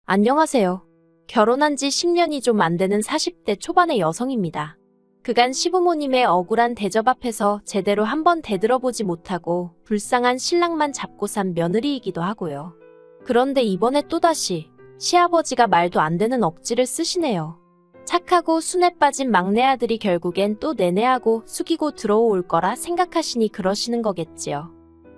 안녕하세요. 결혼한 지 10년이 좀 안 되는 40대 초반의 여성입니다. 그간 시부모님의 억울한 대접 앞에서 제대로 한번 대들어보지 못하고 불쌍한 신랑만 잡고 산 며느리이기도 하고요. 그런데 이번에 또다시 시아버지가 말도 안 되는 억지를 쓰시네요. 착하고 순에 빠진 막내 아들이 결국엔 또 내내하고 숙이고 들어올 거라 생각하시니 그러시는 거겠지요.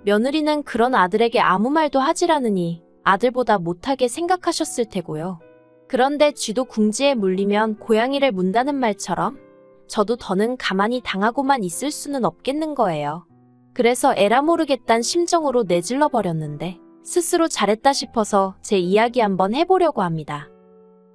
며느리는 그런 아들에게 아무 말도 하질 않으니 아들보다 못하게 생각하셨을 테고요. 그런데 쥐도 궁지에 물리면 고양이를 문다는 말처럼 저도 더는 가만히 당하고만 있을 수는 없겠는 거예요. 그래서 에라 모르겠단 심정으로 내질러 버렸는데 스스로 잘했다 싶어서 제 이야기 한번 해보려고 합니다.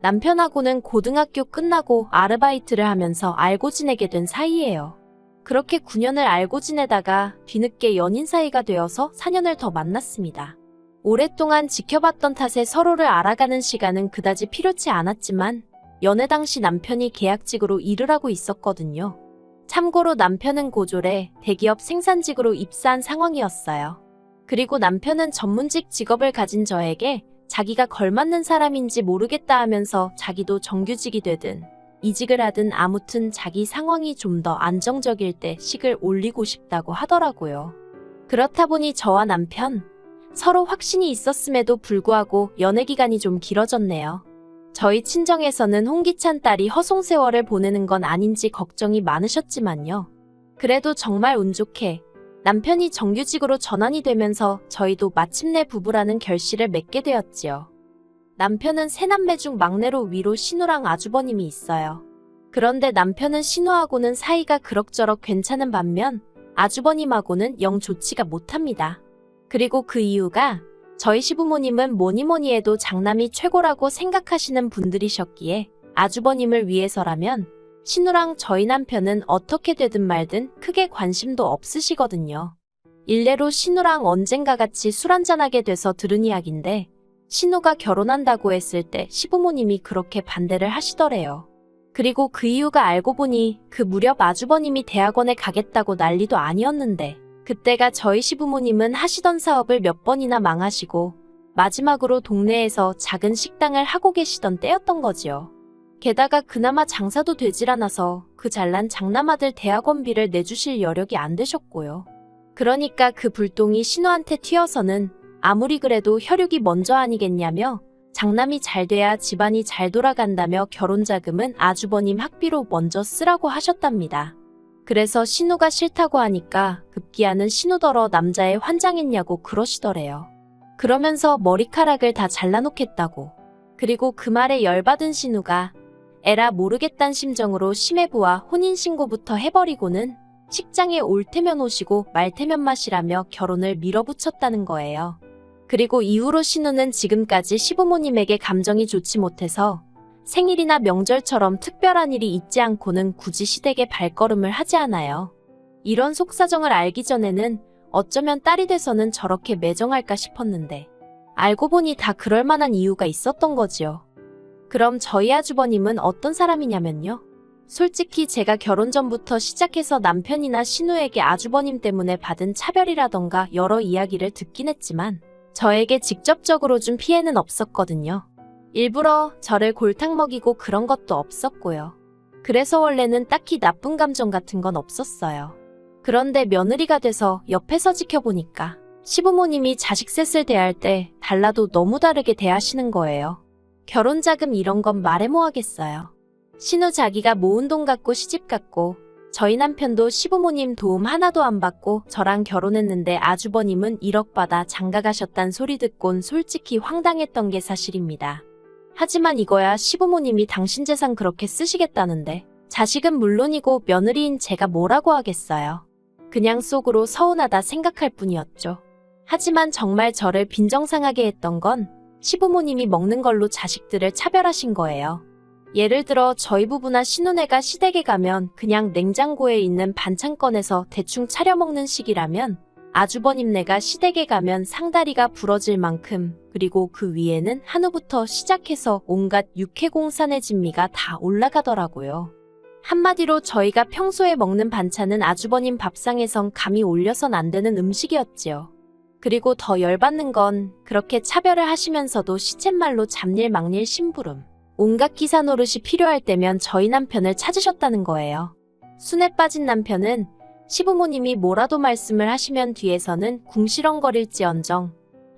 남편하고는 고등학교 끝나고 아르바이트를 하면서 알고 지내게 된 사이예요. 그렇게 9년을 알고 지내다가 뒤늦게 연인 사이가 되어서 4년을 더 만났습니다. 오랫동안 지켜봤던 탓에 서로를 알아가는 시간은 그다지 필요치 않았지만 연애 당시 남편이 계약직으로 일을 하고 있었거든요. 참고로 남편은 고졸에 대기업 생산직으로 입사한 상황이었어요. 그리고 남편은 전문직 직업을 가진 저에게 자기가 걸맞는 사람인지 모르겠다 하면서 자기도 정규직이 되든 이직을 하든 아무튼 자기 상황이 좀 더 안정적일 때 식을 올리고 싶다고 하더라고요. 그렇다 보니 저와 남편 서로 확신이 있었음에도 불구하고 연애 기간이 좀 길어졌네요. 저희 친정에서는 홍기찬 딸이 허송세월을 보내는 건 아닌지 걱정이 많으셨지만요. 그래도 정말 운 좋게 남편이 정규직으로 전환이 되면서 저희도 마침내 부부라는 결실을 맺게 되었지요. 남편은 세 남매 중 막내로 위로 신우랑 아주버님이 있어요. 그런데 남편은 신우하고는 사이가 그럭저럭 괜찮은 반면 아주버님하고는 영 좋지가 못합니다. 그리고 그 이유가 저희 시부모님은 뭐니뭐니 해도 장남이 최고라고 생각하시는 분들이셨기에 아주버님을 위해서라면 신우랑 저희 남편은 어떻게 되든 말든 크게 관심도 없으시거든요. 일례로 신우랑 언젠가 같이 술 한잔하게 돼서 들은 이야기인데 신우가 결혼한다고 했을 때 시부모님이 그렇게 반대를 하시더래요. 그리고 그 이유가 알고 보니 그 무렵 아주버님이 대학원에 가겠다고 난리도 아니었는데 그때가 저희 시부모님은 하시던 사업을 몇 번이나 망하시고 마지막으로 동네에서 작은 식당을 하고 계시던 때였던 거지요. 게다가 그나마 장사도 되질 않아서 그 잘난 장남아들 대학원비를 내주실 여력이 안 되셨고요. 그러니까 그 불똥이 신우한테 튀어서는 아무리 그래도 혈육이 먼저 아니겠냐며 장남이 잘 돼야 집안이 잘 돌아간다며 결혼자금은 아주버님 학비로 먼저 쓰라고 하셨답니다. 그래서 신우가 싫다고 하니까 급기야는 신우더러 남자애 환장했냐고 그러시더래요. 그러면서 머리카락을 다 잘라놓겠다고. 그리고 그 말에 열받은 신우가 에라 모르겠단 심정으로 시매부와 혼인신고부터 해버리고는 식장에 올 테면 오시고 말 테면 마시라며 결혼을 밀어붙였다는 거예요. 그리고 이후로 신우는 지금까지 시부모님에게 감정이 좋지 못해서 생일이나 명절처럼 특별한 일이 있지 않고는 굳이 시댁에 발걸음을 하지 않아요. 이런 속사정을 알기 전에는 어쩌면 딸이 돼서는 저렇게 매정할까 싶었는데 알고 보니 다 그럴 만한 이유가 있었던 거지요. 그럼 저희 아주버님은 어떤 사람이냐면요. 솔직히 제가 결혼 전부터 시작해서 남편이나 신우에게 아주버님 때문에 받은 차별이라던가 여러 이야기를 듣긴 했지만 저에게 직접적으로 준 피해는 없었거든요. 일부러 저를 골탕 먹이고 그런 것도 없었고요. 그래서 원래는 딱히 나쁜 감정 같은 건 없었어요. 그런데 며느리가 돼서 옆에서 지켜보니까 시부모님이 자식 셋을 대할 때 달라도 너무 다르게 대하시는 거예요. 결혼자금 이런 건 말해 뭐 하겠어요. 신우 자기가 모은 돈 갖고 시집 갔고 저희 남편도 시부모님 도움 하나도 안 받고 저랑 결혼했는데 아주버님은 1억 받아 장가 가셨단 소리 듣곤 솔직히 황당했던 게 사실입니다. 하지만 이거야 시부모님이 당신 재산 그렇게 쓰시겠다는데 자식은 물론이고 며느리인 제가 뭐라고 하겠어요. 그냥 속으로 서운하다 생각할 뿐이었죠. 하지만 정말 저를 빈정상하게 했던 건 시부모님이 먹는 걸로 자식들을 차별하신 거예요. 예를 들어 저희 부부나 신혼애가 시댁에 가면 그냥 냉장고에 있는 반찬 꺼내서 대충 차려 먹는 식이라면 아주버님네가 시댁에 가면 상다리가 부러질 만큼 그리고 그 위에는 한우부터 시작해서 온갖 육해공산의 진미가 다 올라가더라고요. 한마디로 저희가 평소에 먹는 반찬은 아주버님 밥상에선 감히 올려선 안 되는 음식이었지요. 그리고 더 열받는 건 그렇게 차별을 하시면서도 시쳇말로 잡일막일 심부름, 온갖 기사 노릇이 필요할 때면 저희 남편을 찾으셨다는 거예요. 순에 빠진 남편은 시부모님이 뭐라도 말씀을 하시면 뒤에서는 궁시렁거릴지언정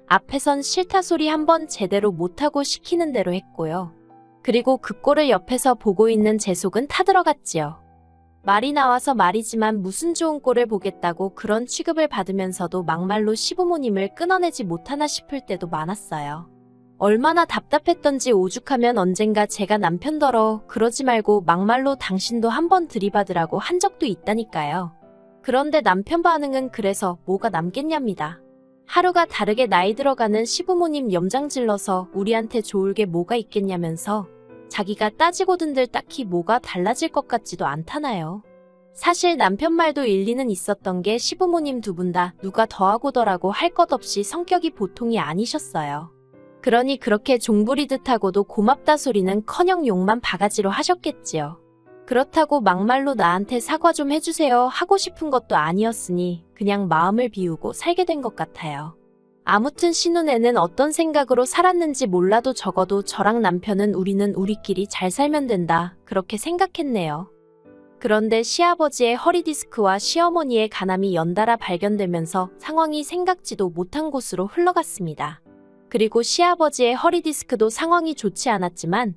앞에선 싫다 소리 한번 제대로 못하고 시키는 대로 했고요. 그리고 그 꼴을 옆에서 보고 있는 제 속은 타들어갔지요. 말이 나와서 말이지만 무슨 좋은 꼴을 보겠다고 그런 취급을 받으면서도 막말로 시부모님을 끊어내지 못하나 싶을 때도 많았어요. 얼마나 답답했던지 오죽하면 언젠가 제가 남편더러 그러지 말고 막말로 당신도 한번 들이받으라고 한 적도 있다니까요. 그런데 남편 반응은 그래서 뭐가 남겠냐입니다. 하루가 다르게 나이 들어가는 시부모님 염장질러서 우리한테 좋을 게 뭐가 있겠냐면서 자기가 따지고든들 딱히 뭐가 달라질 것 같지도 않다나요. 사실 남편 말도 일리는 있었던 게 시부모님 두 분 다 누가 더하고더라고 할 것 없이 성격이 보통이 아니셨어요. 그러니 그렇게 종부리듯 하고도 고맙다 소리는커녕 욕만 바가지로 하셨겠지요. 그렇다고 막말로 나한테 사과 좀 해주세요 하고 싶은 것도 아니었으니 그냥 마음을 비우고 살게 된 것 같아요. 아무튼 신혼에는 어떤 생각으로 살았는지 몰라도 적어도 저랑 남편은 우리는 우리끼리 잘 살면 된다 그렇게 생각했네요. 그런데 시아버지의 허리디스크와 시어머니의 간암이 연달아 발견되면서 상황이 생각지도 못한 곳으로 흘러갔습니다. 그리고 시아버지의 허리디스크도 상황이 좋지 않았지만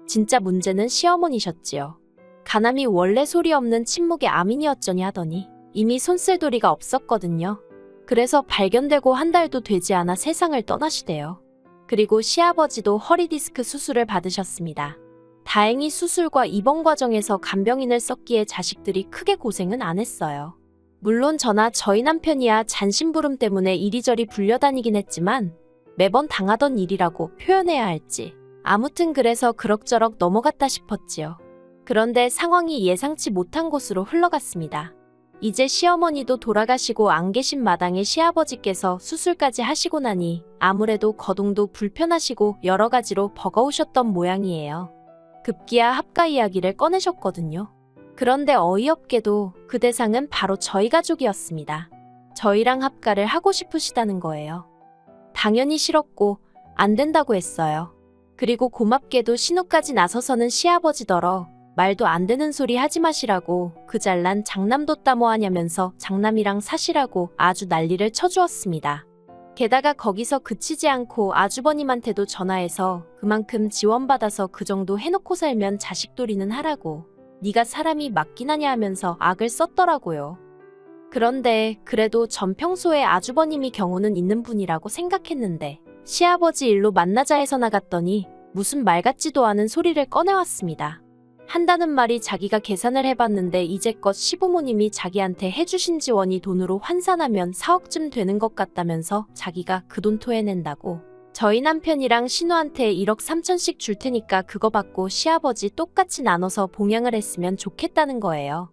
진짜 문제는 시어머니셨지요. 간암이 원래 소리 없는 침묵의 암인이었쩌니 하더니 이미 손쓸 도리가 없었거든요. 그래서 발견되고 한 달도 되지 않아 세상을 떠나시대요. 그리고 시아버지도 허리디스크 수술을 받으셨습니다. 다행히 수술과 입원 과정에서 간병인을 썼기에 자식들이 크게 고생은 안 했어요. 물론 저나 저희 남편이야 잔심부름 때문에 이리저리 불려다니긴 했지만 매번 당하던 일이라고 표현해야 할지 아무튼 그래서 그럭저럭 넘어갔다 싶었지요. 그런데 상황이 예상치 못한 곳으로 흘러갔습니다. 이제 시어머니도 돌아가시고 안 계신 마당에 시아버지께서 수술까지 하시고 나니 아무래도 거동도 불편하시고 여러 가지로 버거우셨던 모양이에요. 급기야 합가 이야기를 꺼내셨거든요. 그런데 어이없게도 그 대상은 바로 저희 가족이었습니다. 저희랑 합가를 하고 싶으시다는 거예요. 당연히 싫었고 안 된다고 했어요. 그리고 고맙게도 신우까지 나서서는 시아버지더러 말도 안 되는 소리 하지 마시라고 그 잘난 장남도 따모하냐면서 장남이랑 사시라고 아주 난리를 쳐주었습니다. 게다가 거기서 그치지 않고 아주버님한테도 전화해서 그만큼 지원받아서 그 정도 해놓고 살면 자식돌이는 하라고 네가 사람이 맞긴 하냐 하면서 악을 썼더라고요. 그런데 그래도 전 평소에 아주버님이 경우는 있는 분이라고 생각했는데 시아버지 일로 만나자 해서 나갔더니 무슨 말 같지도 않은 소리를 꺼내왔습니다. 한다는 말이 자기가 계산을 해봤는데 이제껏 시부모님이 자기한테 해주신 지원이 돈으로 환산하면 4억쯤 되는 것 같다면서 자기가 그 돈 토해낸다고 저희 남편이랑 신우한테 1억 3천씩 줄 테니까 그거 받고 시아버지 똑같이 나눠서 봉양을 했으면 좋겠다는 거예요.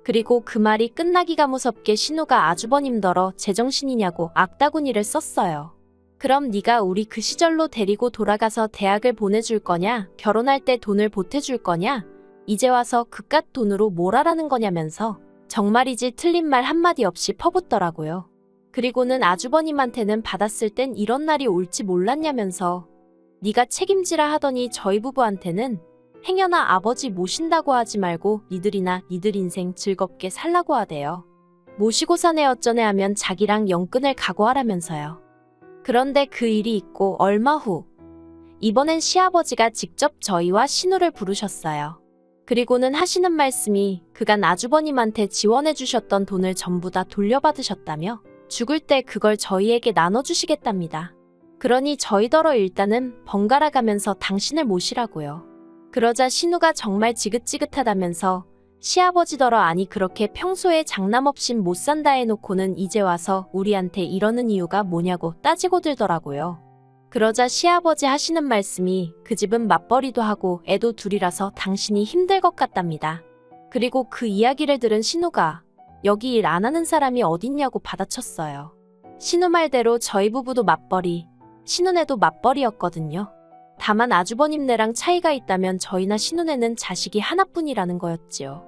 그리고 그 말이 끝나기가 무섭게 신우가 아주버님더러 제정신이냐고 악다구니를 썼어요. 그럼 네가 우리 그 시절로 데리고 돌아가서 대학을 보내줄 거냐? 결혼할 때 돈을 보태줄 거냐? 이제 와서 그깟 돈으로 뭘 하라는 거냐면서 정말이지 틀린 말 한마디 없이 퍼붓더라고요. 그리고는 아주버님한테는 받았을 땐 이런 날이 올지 몰랐냐면서 네가 책임지라 하더니 저희 부부한테는 행여나 아버지 모신다고 하지 말고 니들이나 니들 인생 즐겁게 살라고 하대요. 모시고 사내 어쩌네 하면 자기랑 영끈을 각오하라면서요. 그런데 그 일이 있고 얼마 후 이번엔 시아버지가 직접 저희와 신우를 부르셨어요. 그리고는 하시는 말씀이 그간 아주버님한테 지원해 주셨던 돈을 전부 다 돌려받으셨다며 죽을 때 그걸 저희에게 나눠주시겠답니다. 그러니 저희더러 일단은 번갈아 가면서 당신을 모시라고요. 그러자 신우가 정말 지긋지긋하다면서 시아버지더러 아니 그렇게 평소에 장남 없인 못 산다 해놓고는 이제 와서 우리한테 이러는 이유가 뭐냐고 따지고 들더라고요. 그러자 시아버지 하시는 말씀이 그 집은 맞벌이도 하고 애도 둘이라서 당신이 힘들 것 같답니다. 그리고 그 이야기를 들은 신우가 여기 일 안 하는 사람이 어딨냐고 받아쳤어요. 신우 말대로 저희 부부도 맞벌이, 신우네도 맞벌이였거든요. 다만 아주버님네랑 차이가 있다면 저희나 신우네는 자식이 하나뿐이라는 거였지요.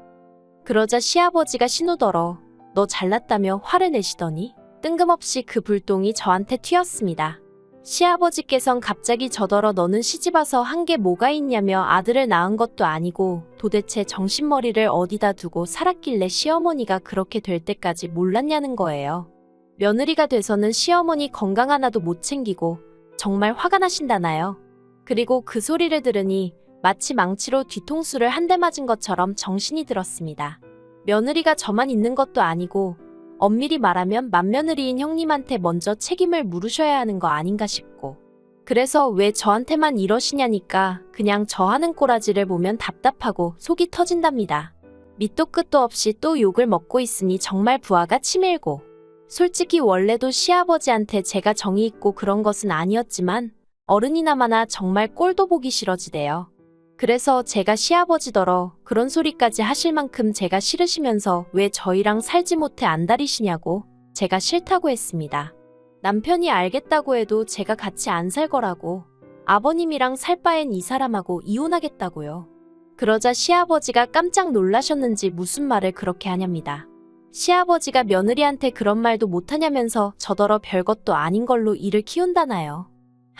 그러자 시아버지가 신우더러 너 잘났다며 화를 내시더니 뜬금없이 그 불똥이 저한테 튀었습니다. 시아버지께선 갑자기 저더러 너는 시집와서 한 게 뭐가 있냐며 아들을 낳은 것도 아니고 도대체 정신머리를 어디다 두고 살았길래 시어머니가 그렇게 될 때까지 몰랐냐는 거예요. 며느리가 돼서는 시어머니 건강 하나도 못 챙기고 정말 화가 나신다나요. 그리고 그 소리를 들으니 마치 망치로 뒤통수를 한 대 맞은 것처럼 정신이 들었습니다. 며느리가 저만 있는 것도 아니고 엄밀히 말하면 맏며느리인 형님한테 먼저 책임을 물으셔야 하는 거 아닌가 싶고, 그래서 왜 저한테만 이러시냐니까 그냥 저 하는 꼬라지를 보면 답답하고 속이 터진답니다. 밑도 끝도 없이 또 욕을 먹고 있으니 정말 부하가 치밀고, 솔직히 원래도 시아버지한테 제가 정이 있고 그런 것은 아니었지만 어른이나마나 정말 꼴도 보기 싫어지대요. 그래서 제가 시아버지더러 그런 소리까지 하실 만큼 제가 싫으시면서 왜 저희랑 살지 못해 안달이시냐고 제가 싫다고 했습니다. 남편이 알겠다고 해도 제가 같이 안 살 거라고, 아버님이랑 살 바엔 이 사람하고 이혼하겠다고요. 그러자 시아버지가 깜짝 놀라셨는지 무슨 말을 그렇게 하냐입니다. 시아버지가 며느리한테 그런 말도 못하냐면서 저더러 별것도 아닌 걸로 일을 키운다나요.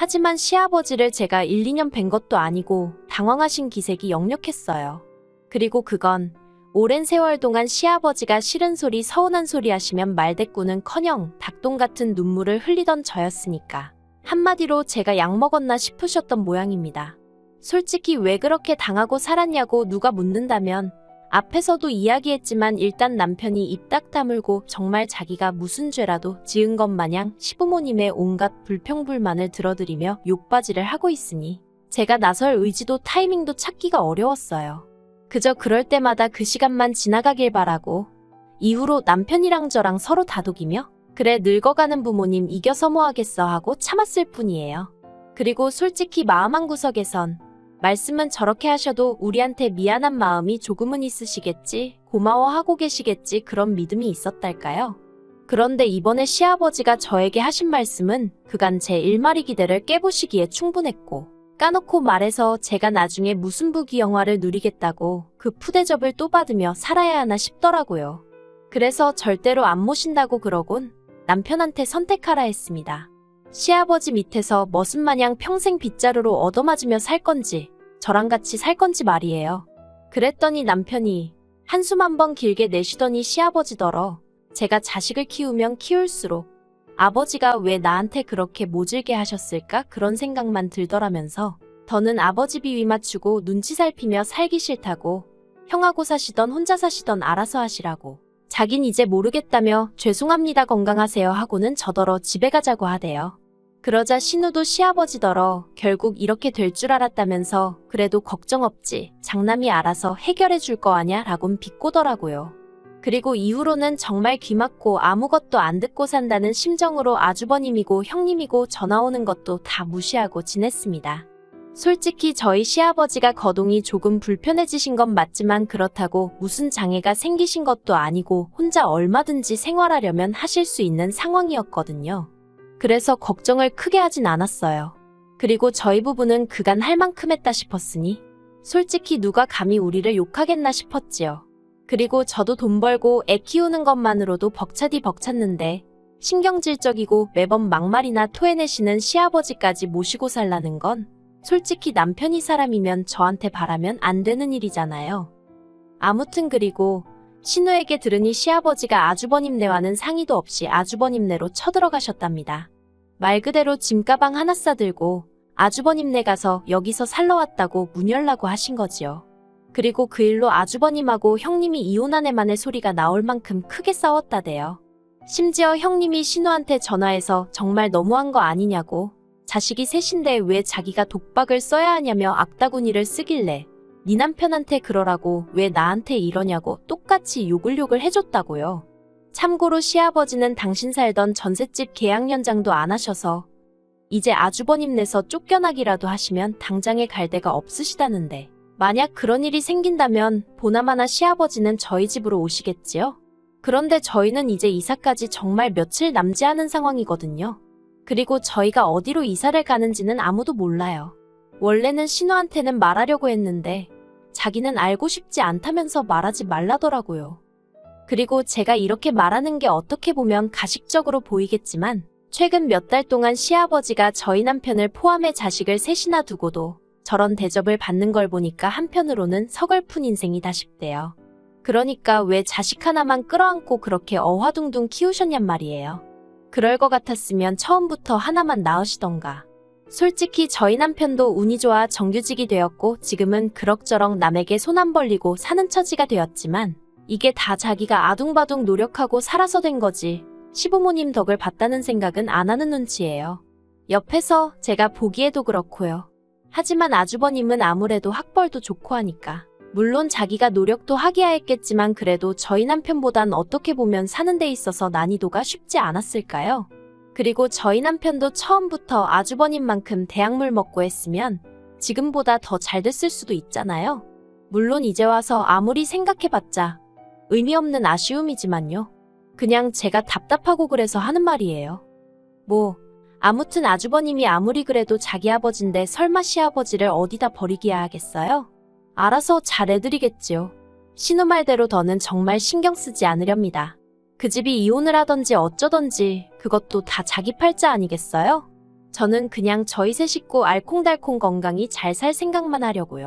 하지만 시아버지를 제가 1, 2년 뵌 것도 아니고 당황하신 기색이 역력했어요. 그리고 그건 오랜 세월 동안 시아버지가 싫은 소리 서운한 소리 하시면 말대꾸는커녕 닭똥 같은 눈물을 흘리던 저였으니까 한마디로 제가 약 먹었나 싶으셨던 모양입니다. 솔직히 왜 그렇게 당하고 살았냐고 누가 묻는다면 앞에서도 이야기했지만 일단 남편이 입 딱 다물고 정말 자기가 무슨 죄라도 지은 것 마냥 시부모님의 온갖 불평불만을 들어드리며 욕바지를 하고 있으니 제가 나설 의지도 타이밍도 찾기가 어려웠어요. 그저 그럴 때마다 그 시간만 지나가길 바라고 이후로 남편이랑 저랑 서로 다독이며 그래 늙어가는 부모님 이겨서 뭐 하겠어 하고 참았을 뿐이에요. 그리고 솔직히 마음 한구석에선 말씀은 저렇게 하셔도 우리한테 미안한 마음이 조금은 있으시겠지, 고마워하고 계시겠지 그런 믿음이 있었달까요? 그런데 이번에 시아버지가 저에게 하신 말씀은 그간 제 일마리 기대를 깨부시기에 충분했고, 까놓고 말해서 제가 나중에 무슨 부귀영화를 누리겠다고 그 푸대접을 또 받으며 살아야 하나 싶더라고요. 그래서 절대로 안 모신다고 그러곤 남편한테 선택하라 했습니다. 시아버지 밑에서 머슴마냥 평생 빗자루로 얻어맞으며 살 건지 저랑 같이 살 건지 말이에요. 그랬더니 남편이 한숨 한번 길게 내쉬더니 시아버지더러 제가 자식을 키우면 키울수록 아버지가 왜 나한테 그렇게 모질게 하셨을까 그런 생각만 들더라면서 더는 아버지 비위 맞추고 눈치 살피며 살기 싫다고, 형하고 사시던 혼자 사시던 알아서 하시라고, 자긴 이제 모르겠다며 죄송합니다 건강하세요 하고는 저더러 집에 가자고 하대요. 그러자 신우도 시아버지더러 결국 이렇게 될 줄 알았다면서 그래도 걱정 없지 장남이 알아서 해결해 줄 거 아냐 라곤 비꼬더라고요. 그리고 이후로는 정말 귀 막고 아무것도 안 듣고 산다는 심정으로 아주버님이고 형님이고 전화 오는 것도 다 무시하고 지냈습니다. 솔직히 저희 시아버지가 거동이 조금 불편해지신 건 맞지만 그렇다고 무슨 장애가 생기신 것도 아니고 혼자 얼마든지 생활하려면 하실 수 있는 상황이었거든요. 그래서 걱정을 크게 하진 않았어요. 그리고 저희 부부는 그간 할 만큼 했다 싶었으니 솔직히 누가 감히 우리를 욕하겠나 싶었지요. 그리고 저도 돈 벌고 애 키우는 것만으로도 벅차디 벅찼는데 신경질적이고 매번 막말이나 토해내시는 시아버지까지 모시고 살라는 건 솔직히 남편이 사람이면 저한테 바라면 안 되는 일이잖아요. 아무튼 그리고 신우에게 들으니 시아버지가 아주버님네와는 상의도 없이 아주버님네로 쳐들어가셨답니다. 말 그대로 짐가방 하나 싸들고 아주버님네 가서 여기서 살러 왔다고 문 열라고 하신 거지요. 그리고 그 일로 아주버님하고 형님이 이혼한 애만의 소리가 나올 만큼 크게 싸웠다대요. 심지어 형님이 신우한테 전화해서 정말 너무한 거 아니냐고, 자식이 셋인데 왜 자기가 독박을 써야 하냐며 악다구니를 쓰길래 네 남편한테 그러라고 왜 나한테 이러냐고 똑같이 욕을 해줬다고요. 참고로 시아버지는 당신 살던 전셋집 계약 연장도 안 하셔서 이제 아주버님네서 쫓겨나기라도 하시면 당장에 갈 데가 없으시다는데, 만약 그런 일이 생긴다면 보나마나 시아버지는 저희 집으로 오시겠지요? 그런데 저희는 이제 이사까지 정말 며칠 남지 않은 상황이거든요. 그리고 저희가 어디로 이사를 가는지는 아무도 몰라요. 원래는 신우한테는 말하려고 했는데 자기는 알고 싶지 않다면서 말하지 말라더라고요. 그리고 제가 이렇게 말하는 게 어떻게 보면 가식적으로 보이겠지만 최근 몇 달 동안 시아버지가 저희 남편을 포함해 자식을 셋이나 두고도 저런 대접을 받는 걸 보니까 한편으로는 서글픈 인생이다 싶대요. 그러니까 왜 자식 하나만 끌어안고 그렇게 어화둥둥 키우셨냔 말이에요. 그럴 것 같았으면 처음부터 하나만 낳으시던가. 솔직히 저희 남편도 운이 좋아 정규직이 되었고 지금은 그럭저럭 남에게 손 안 벌리고 사는 처지가 되었지만 이게 다 자기가 아둥바둥 노력하고 살아서 된 거지. 시부모님 덕을 봤다는 생각은 안 하는 눈치예요. 옆에서 제가 보기에도 그렇고요. 하지만 아주버님은 아무래도 학벌도 좋고 하니까. 물론 자기가 노력도 하기야 했겠지만 그래도 저희 남편보단 어떻게 보면 사는 데 있어서 난이도가 쉽지 않았을까요? 그리고 저희 남편도 처음부터 아주버님만큼 대학물 먹고 했으면 지금보다 더 잘 됐을 수도 있잖아요. 물론 이제 와서 아무리 생각해봤자 의미 없는 아쉬움이지만요. 그냥 제가 답답하고 그래서 하는 말이에요. 아무튼 아주버님이 아무리 그래도 자기 아버지인데 설마 시아버지를 어디다 버리기야 하겠어요? 알아서 잘해드리겠지요. 신우 말대로 더는 정말 신경 쓰지 않으렵니다. 그 집이 이혼을 하던지 어쩌던지 그것도 다 자기 팔자 아니겠어요? 저는 그냥 저희 세 식구 알콩달콩 건강히 잘 살 생각만 하려고요.